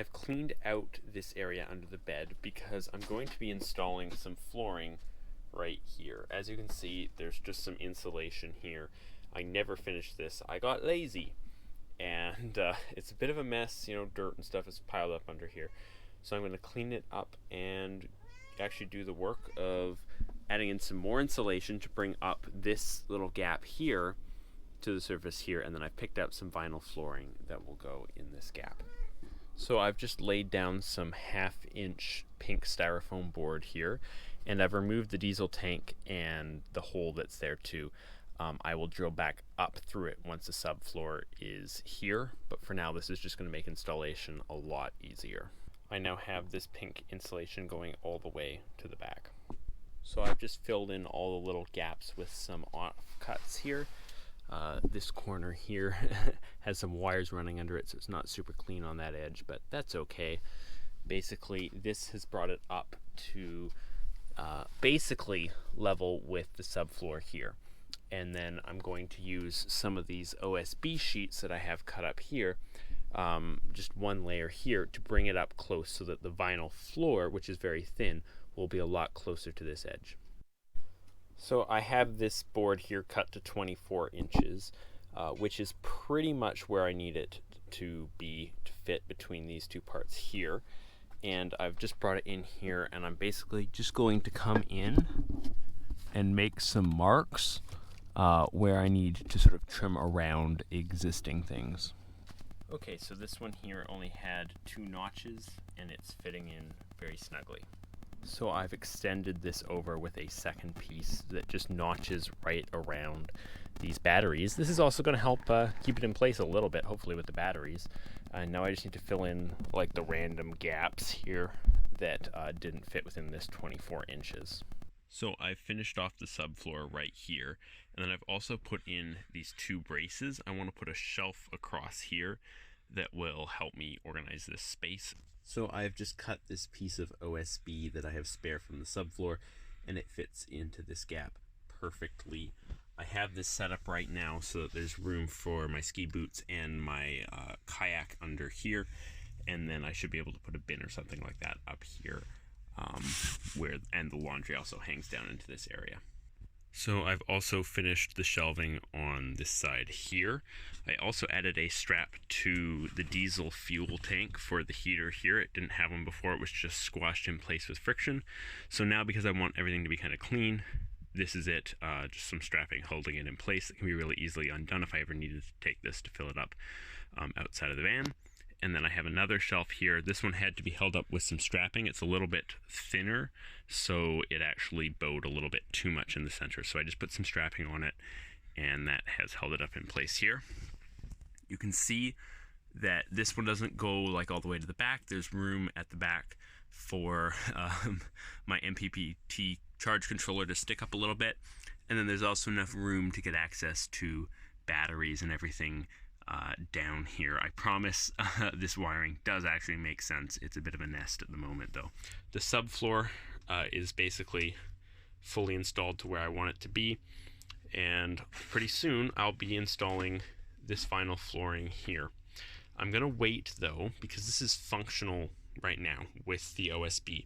I've cleaned out this area under the bed because I'm going to be installing some flooring right here. As you can see, there's just some insulation here. I never finished this. I got lazy, and it's a bit of a mess. You know, dirt and stuff is piled up under here. So I'm going to clean it up and actually do the work of adding in some more insulation to bring up this little gap here to the surface here, and then I've picked up some vinyl flooring that will go in this gap. So I've just laid down some 1/2-inch pink styrofoam board here, and I've removed the diesel tank and the hole that's there too. I will drill back up through it once the subfloor is here, but for now this is just going to make installation a lot easier. I now have this pink insulation going all the way to the back. So I've just filled in all the little gaps with some offcuts here. This corner here has some wires running under it, so it's not super clean on that edge, but that's okay. Basically, this has brought it up to basically level with the subfloor here. And then I'm going to use some of these OSB sheets that I have cut up here, just one layer here, to bring it up close so that the vinyl floor, which is very thin, will be a lot closer to this edge. So I have this board here cut to 24 inches, which is pretty much where I need it to be to fit between these two parts here. And I've just brought it in here, and I'm basically just going to come in and make some marks where I need to sort of trim around existing things. Okay, so this one here only had 2 notches, and it's fitting in very snugly. So I've extended this over with a second piece that just notches right around these batteries. This is also going to help keep it in place a little bit, hopefully, with the batteries. Now I just need to fill in like the random gaps here that didn't fit within this 24 inches. So I've finished off the subfloor right here, and then I've also put in these 2 braces. I want to put a shelf across here that will help me organize this space. So I've just cut this piece of OSB that I have spare from the subfloor, and it fits into this gap perfectly. I have this set up right now so that there's room for my ski boots and my kayak under here, and then I should be able to put a bin or something like that up here, and the laundry also hangs down into this area. So I've also finished the shelving on this side here. I also added a strap to the diesel fuel tank for the heater here. It didn't have one before, it was just squashed in place with friction. So now, because I want everything to be kind of clean, this is it, just some strapping holding it in place. It can be really easily undone if I ever needed to take this to fill it up outside of the van. And then I have another shelf here. This one had to be held up with some strapping. It's a little bit thinner, so it actually bowed a little bit too much in the center. So I just put some strapping on it, and that has held it up in place here. You can see that this one doesn't go like all the way to the back. There's room at the back for my MPPT charge controller to stick up a little bit. And then there's also enough room to get access to batteries and everything down here. I promise this wiring does actually make sense. It's a bit of a nest at the moment though. The subfloor is basically fully installed to where I want it to be, and pretty soon I'll be installing this vinyl flooring here. I'm gonna wait though, because this is functional right now with the OSB.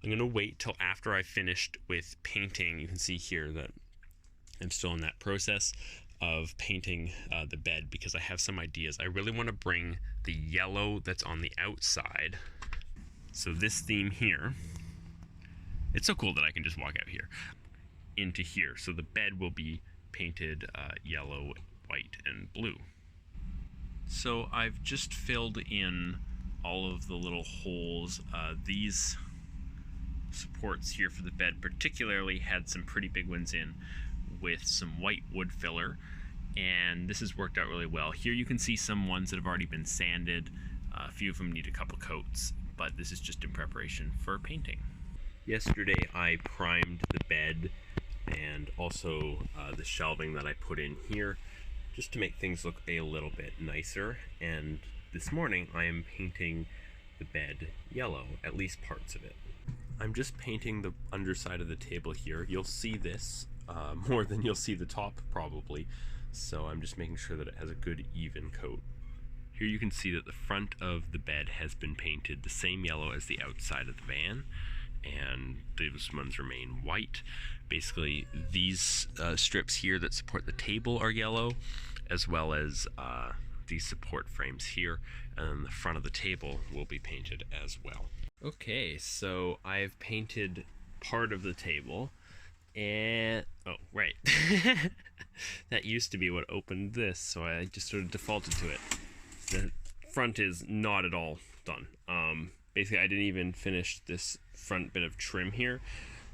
I'm gonna wait till after I've finished with painting. You can see here that I'm still in that process of painting the bed, because I have some ideas. I really want to bring the yellow that's on the outside, so this theme here, it's so cool that I can just walk out here, into here. So the bed will be painted yellow, white, and blue. So I've just filled in all of the little holes. These supports here for the bed particularly had some pretty big ones in with some white wood filler, and this has worked out really well. Here you can see some ones that have already been sanded. A few of them need a couple coats, but this is just in preparation for painting. Yesterday I primed the bed and also the shelving that I put in here, just to make things look a little bit nicer, and this morning I am painting the bed yellow, at least parts of it. I'm just painting the underside of the table here. You'll see this more than you'll see the top probably, so I'm just making sure that it has a good even coat. Here you can see that the front of the bed has been painted the same yellow as the outside of the van, and those ones remain white. Basically, these strips here that support the table are yellow, as well as these support frames here, and the front of the table will be painted as well. Okay, so I've painted part of the table, and oh right, that used to be what opened this, so I just sort of defaulted to it. The front is not at all done. Basically, I didn't even finish this front bit of trim here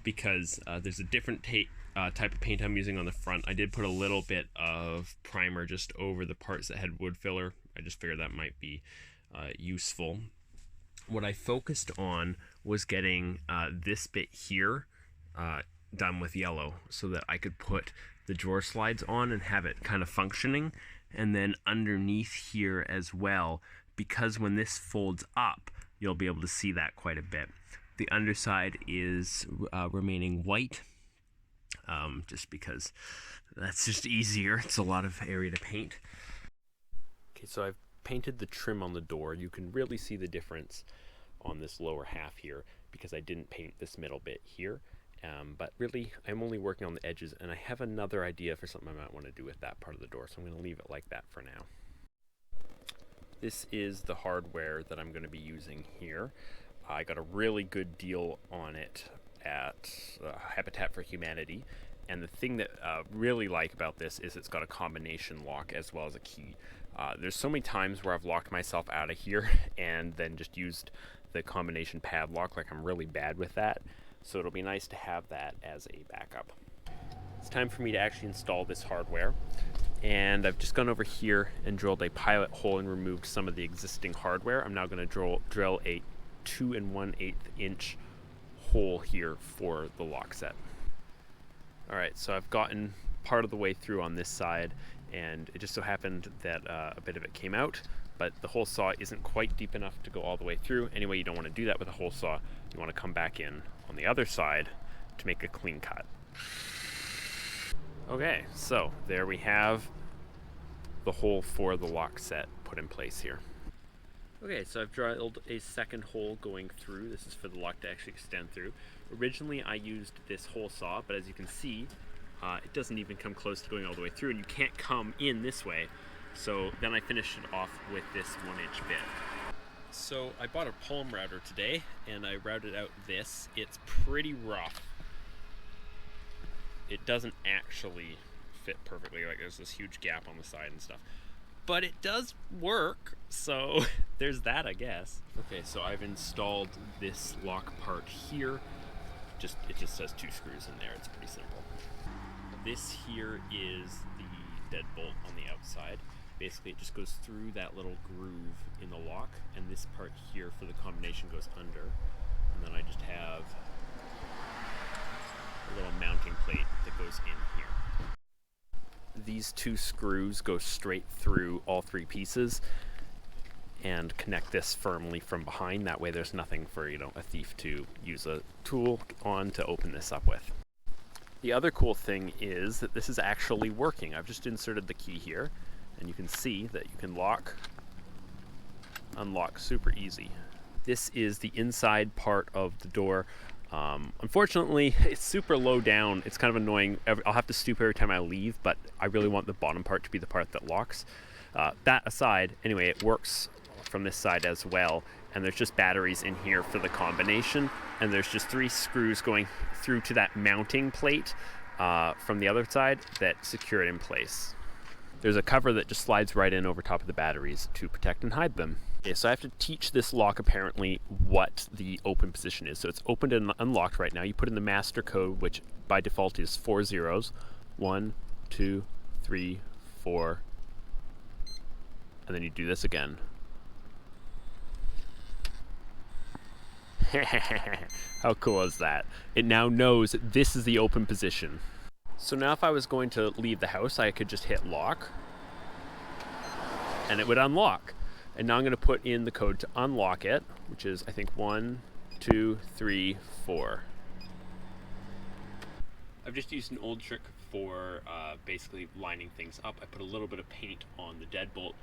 because there's a different type of paint I'm using on the front. I did put a little bit of primer just over the parts that had wood filler. I just figured that might be useful. What I focused on was getting this bit here done with yellow so that I could put the drawer slides on and have it kind of functioning. And then underneath here as well, because when this folds up, you'll be able to see that quite a bit. The underside is remaining white, just because that's just easier. It's a lot of area to paint. Okay, so I've painted the trim on the door. You can really see the difference on this lower half here because I didn't paint this middle bit here. But really, I'm only working on the edges, and I have another idea for something I might want to do with that part of the door, so I'm going to leave it like that for now. This is the hardware that I'm going to be using here. I got a really good deal on it at Habitat for Humanity, and the thing that I really like about this is it's got a combination lock as well as a key. There's so many times where I've locked myself out of here and then just used the combination padlock. Like, I'm really bad with that. So it'll be nice to have that as a backup. It's time for me to actually install this hardware. And I've just gone over here and drilled a pilot hole and removed some of the existing hardware. I'm now going to drill a 2 1/8 inch hole here for the lock set. Alright, so I've gotten part of the way through on this side, and it just so happened that a bit of it came out, but the hole saw isn't quite deep enough to go all the way through. Anyway, you don't want to do that with a hole saw. You want to come back in on the other side to make a clean cut. Okay, so there we have the hole for the lock set put in place here. Okay, so I've drilled a second hole going through. This is for the lock to actually extend through. Originally I used this hole saw, but as you can see, it doesn't even come close to going all the way through, and you can't come in this way. So then I finished it off with this 1-inch bit. So I bought a palm router today, and I routed out this. It's pretty rough. It doesn't actually fit perfectly, like there's this huge gap on the side and stuff. But it does work, so there's that, I guess. Okay, so I've installed this lock part here. It just says 2 screws in there. It's pretty simple. This here is the deadbolt on the outside. Basically, it just goes through that little groove in the lock, and this part here for the combination goes under. And then I just have a little mounting plate that goes in here. These 2 screws go straight through all 3 pieces and connect this firmly from behind. That way there's nothing for, a thief to use a tool on to open this up with. The other cool thing is that this is actually working. I've just inserted the key here, and you can see that you can unlock super easy. This is the inside part of the door. Unfortunately, it's super low down. It's kind of annoying. I'll have to stoop every time I leave, but I really want the bottom part to be the part that locks. That aside, anyway, it works from this side as well, and there's just batteries in here for the combination, and there's just 3 screws going through to that mounting plate from the other side that secure it in place. There's a cover that just slides right in over top of the batteries to protect and hide them. Okay, so I have to teach this lock apparently what the open position is. So it's opened and unlocked right now. You put in the master code, which by default is 4 zeros. 1, 2, 3, 4. And then you do this again. How cool is that? It now knows this is the open position. So now if I was going to leave the house, I could just hit lock and it would unlock. And now I'm going to put in the code to unlock it, which is I think 1, 2, 3, 4. I've just used an old trick for basically lining things up. I put a little bit of paint on the deadbolt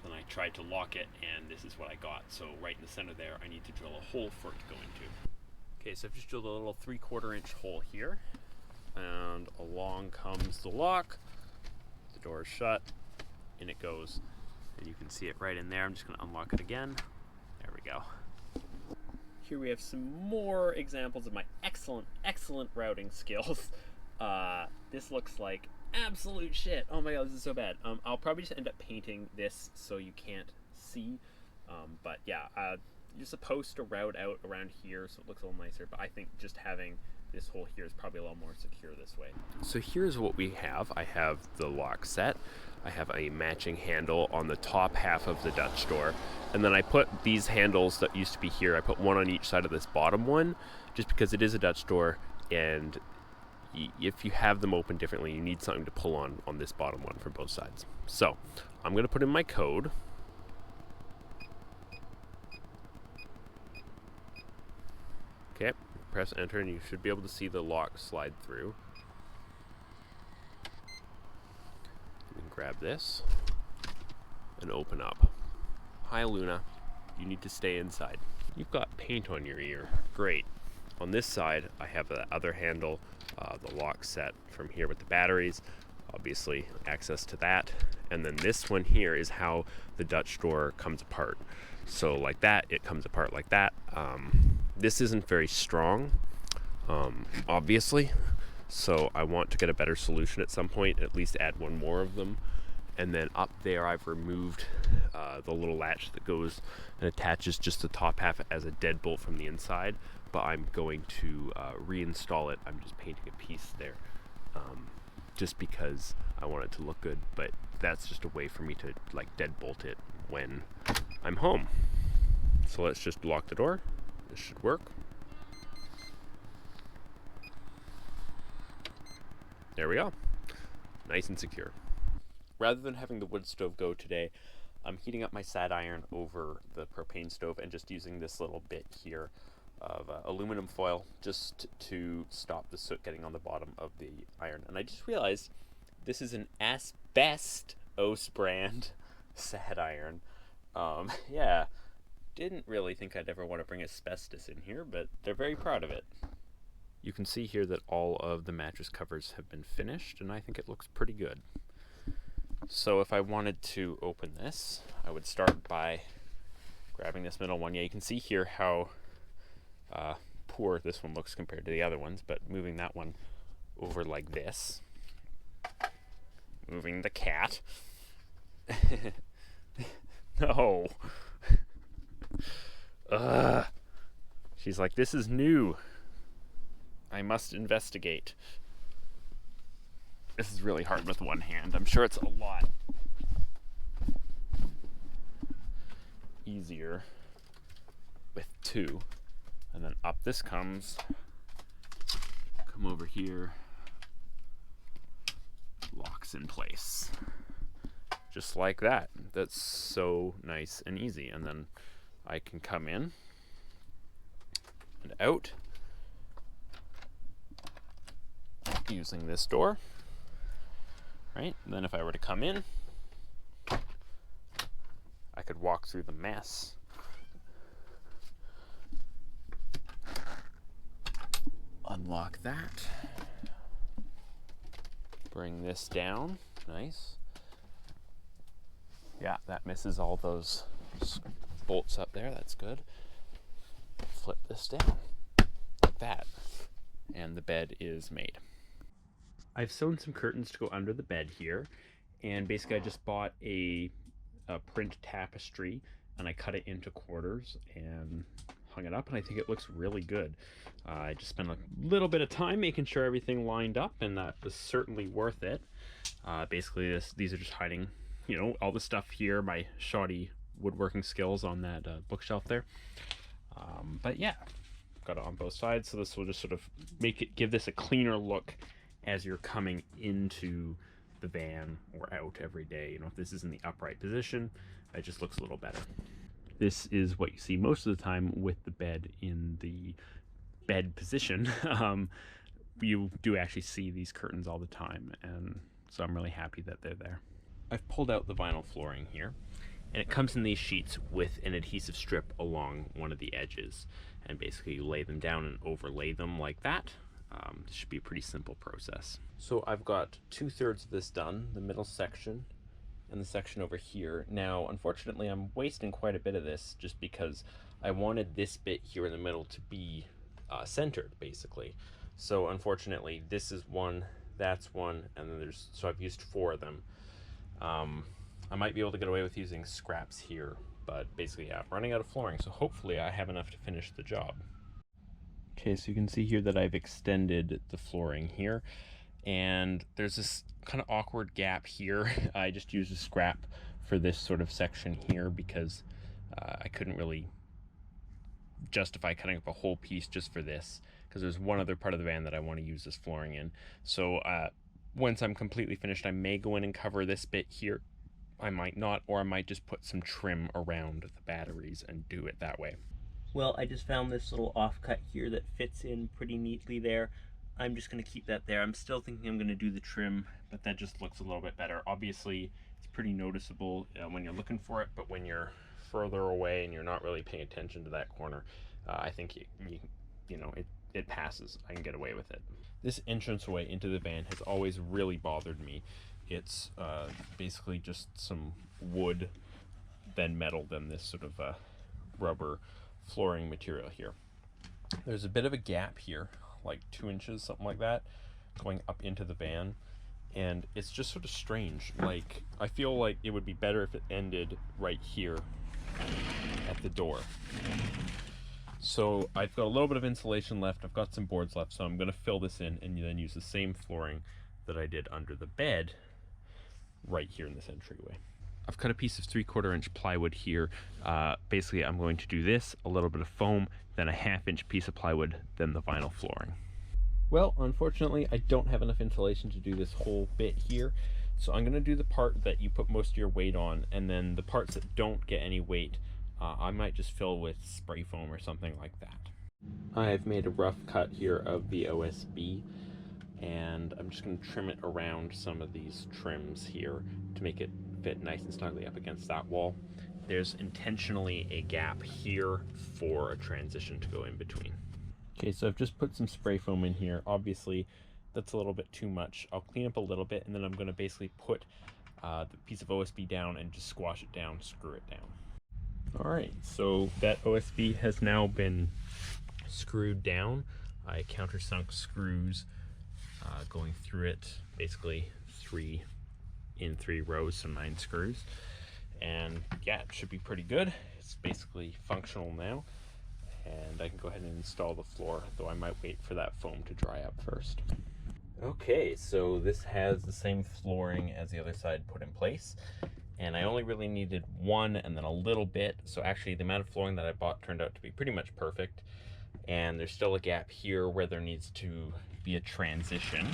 Then I tried to lock it, and this is what I got. So right in the center there, I need to drill a hole for it to go into. Okay, so I've just drilled a little 3/4 inch hole here, and along comes the lock. The door is shut, in it goes, and you can see it right in there. I'm just going to unlock it again. There we go. Here we have some more examples of my excellent routing skills. This looks like absolute shit. Oh my god, this is so bad. I'll probably just end up painting this so you can't see. But yeah, you're supposed to route out around here so it looks a little nicer, but I think just having this hole here is probably a lot more secure this way. So here's what we have. I have the lock set. I have a matching handle on the top half of the Dutch door. And then I put these handles that used to be here, I put one on each side of this bottom one, just because it is a Dutch door, and if you have them open differently, you need something to pull on this bottom one from both sides. So I'm going to put in my code. Okay, press enter and you should be able to see the lock slide through. You can grab this and open up. Hi Luna, you need to stay inside. You've got paint on your ear. Great. On this side, I have the other handle, the lock set from here with the batteries, obviously access to that. And then this one here is how the Dutch door comes apart. So like that, it comes apart like that. This isn't very strong, obviously. So I want to get a better solution at some point, at least add one more of them. And then up there, I've removed the little latch that goes and attaches just the top half as a deadbolt from the inside. But I'm going to reinstall it. I'm just painting a piece there just because I want it to look good. But that's just a way for me to like deadbolt it when I'm home. So let's just lock the door. This should work. There we go. Nice and secure. Rather than having the wood stove go today, I'm heating up my sad iron over the propane stove and just using this little bit here of aluminum foil just to stop the soot getting on the bottom of the iron. And I just realized this is an asbestos brand sad iron. Yeah, didn't really think I'd ever want to bring asbestos in here, but they're very proud of it. You can see here that all of the mattress covers have been finished, and I think it looks pretty good. So if I wanted to open this, I would start by grabbing this middle one. Yeah, you can see here how poor this one looks compared to the other ones, but moving that one over like this. Moving the cat. No. She's like, this is new. I must investigate. This is really hard with one hand. I'm sure it's a lot easier with two. And then up this comes. Come over here. Locks in place. Just like that. That's so nice and easy. And then I can come in and out using this door. Right? And then if I were to come in, I could walk through the mess. Unlock that. Bring this down. Nice. Yeah, that misses all those bolts up there. That's good. Flip this down. Like that. And the bed is made. I've sewn some curtains to go under the bed here, and basically I just bought a print tapestry and I cut it into quarters and hung it up, and I think it looks really good. I just spent a little bit of time making sure everything lined up, and that was certainly worth it. Basically these are just hiding, you know, all the stuff here, my shoddy woodworking skills on that bookshelf there. But yeah, got it on both sides, so this will just sort of give this a cleaner look as you're coming into the van or out every day. You know, if this is in the upright position, it just looks a little better. This is what you see most of the time with the bed in the bed position. You do actually see these curtains all the time, and so I'm really happy that they're there. I've pulled out the vinyl flooring here, And it comes in these sheets with an adhesive strip along one of the edges. And basically you lay them down and overlay them like that. This should be a pretty simple process. So I've got 2/3 of this done, the middle section and the section over here. Now, unfortunately, I'm wasting quite a bit of this just because I wanted this bit here in the middle to be centered, basically. So unfortunately, this is one, that's one, and then so I've used 4 of them. I might be able to get away with using scraps here, but basically, yeah, I'm running out of flooring, so hopefully I have enough to finish the job. Okay, so you can see here that I've extended the flooring here, and there's this kind of awkward gap here. I just used a scrap for this sort of section here because I couldn't really justify cutting up a whole piece just for this, because there's one other part of the van that I want to use this flooring in. So once I'm completely finished, I may go in and cover this bit here. I might not, or I might just put some trim around the batteries and do it that way. Well, I just found this little offcut here that fits in pretty neatly there. I'm just going to keep that there. I'm still thinking I'm going to do the trim, but that just looks a little bit better. Obviously, it's pretty noticeable when you're looking for it, but when you're further away and you're not really paying attention to that corner, I think you know, it passes. I can get away with it. This entranceway into the van has always really bothered me. It's basically just some wood, then metal, then this sort of rubber flooring material here. There's a bit of a gap here, like 2 inches, something like that, going up into the van, and it's just sort of strange. Like, I feel like it would be better if it ended right here at the door. So I've got a little bit of insulation left, I've got some boards left, so I'm going to fill this in and then use the same flooring that I did under the bed right here in this entryway. I've cut a piece of 3/4 inch plywood here. Basically, I'm going to do this, a little bit of foam, then a 1/2 inch piece of plywood, then the vinyl flooring. Well, unfortunately, I don't have enough insulation to do this whole bit here. So I'm going to do the part that you put most of your weight on, and then the parts that don't get any weight, I might just fill with spray foam or something like that. I've made a rough cut here of the OSB, and I'm just going to trim it around some of these trims here to make it fit nice and snugly up against that wall. There's intentionally a gap here for a transition to go in between. Okay, so I've just put some spray foam in here. Obviously, that's a little bit too much. I'll clean up a little bit, and then I'm going to basically put the piece of OSB down and just squash it down, screw it down. All right, so that OSB has now been screwed down. I countersunk screws going through it, basically 3 in 3 rows, so 9 screws. And yeah, it should be pretty good. It's basically functional now, and I can go ahead and install the floor, though I might wait for that foam to dry up first. Okay, so this has the same flooring as the other side put in place, and I only really needed 1 and then a little bit, so actually the amount of flooring that I bought turned out to be pretty much perfect. And there's still a gap here where there needs to be a transition.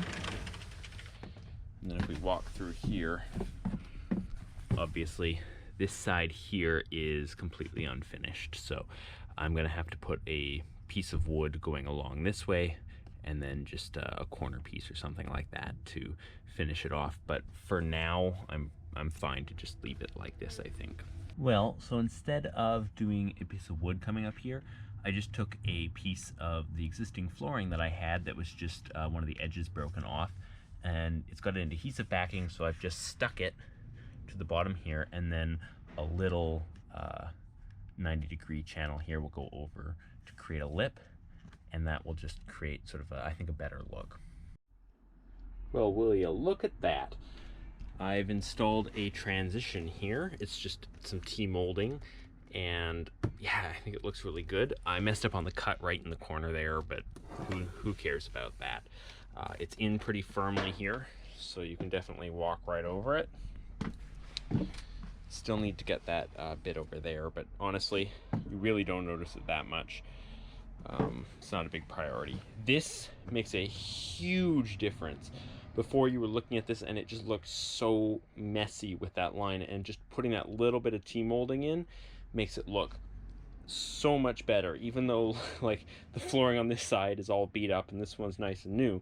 And then if we walk through here, obviously this side here is completely unfinished, so I'm gonna have to put a piece of wood going along this way, and then just a corner piece or something like that to finish it off. But for now, I'm fine to just leave it like this, I think. Well, so instead of doing a piece of wood coming up here, I just took a piece of the existing flooring that I had that was just one of the edges broken off, and it's got an adhesive backing, so I've just stuck it to the bottom here, and then a little 90-degree channel here will go over to create a lip, and that will just create sort of I think a better look. Well, will you look at that? I've installed a transition here. It's just some T-molding, and yeah, I think it looks really good. I messed up on the cut right in the corner there, but who cares about that? It's in pretty firmly here, so you can definitely walk right over it. Still need to get that bit over there, but honestly, you really don't notice it that much. It's not a big priority. This makes a huge difference. Before, you were looking at this and it just looked so messy with that line, and just putting that little bit of T-molding in makes it look so much better. Even though like the flooring on this side is all beat up and this one's nice and new,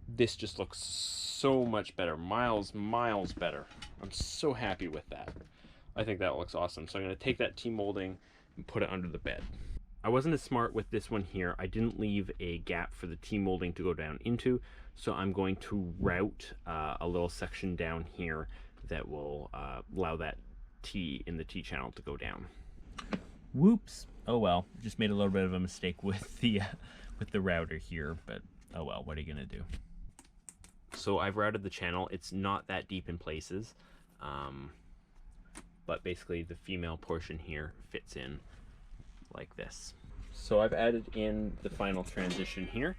this just looks so much better, miles better. I'm so happy with that. I think that looks awesome. So I'm going to take that T-molding and put it under the bed. I wasn't as smart with this one here. I didn't leave a gap for the T-molding to go down into, so I'm going to route a little section down here that will allow that T in the T-channel to go down. Whoops. Oh well, just made a little bit of a mistake with the router here, but oh well, what are you gonna do? So I've routed the channel. It's not that deep in places, but basically the female portion here fits in like this. So I've added in the final transition here.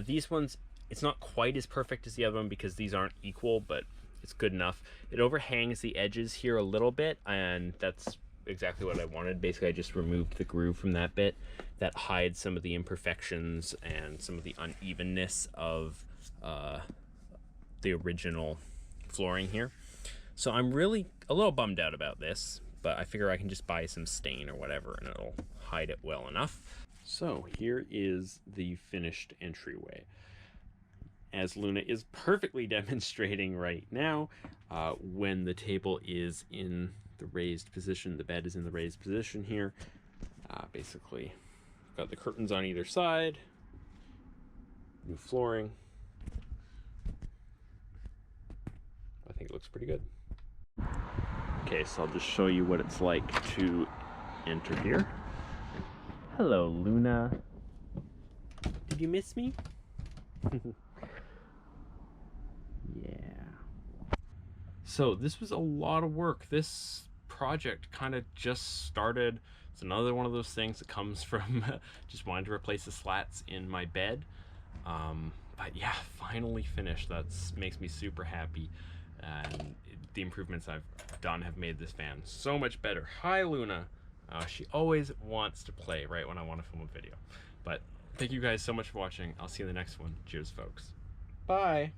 These ones, it's not quite as perfect as the other one because these aren't equal, but it's good enough. It overhangs the edges here a little bit, and that's exactly what I wanted. Basically, I just removed the groove from that bit. That hides some of the imperfections and some of the unevenness of the original flooring here. So I'm really a little bummed out about this, but I figure I can just buy some stain or whatever and it'll hide it well enough. So here is the finished entryway. As Luna is perfectly demonstrating right now, when the table is in the raised position, the bed is in the raised position here. Basically, got the curtains on either side, new flooring. I think it looks pretty good. Okay, so I'll just show you what it's like to enter here. Hello, Luna. Did you miss me? Yeah. So this was a lot of work. This project kind of just started. It's another one of those things that comes from just wanting to replace the slats in my bed. But yeah, finally finished. That's makes me super happy. And the improvements I've done have made this fan so much better. Hi, Luna. She always wants to play right when I want to film a video. But thank you guys so much for watching. I'll see you in the next one. Cheers, folks. Bye.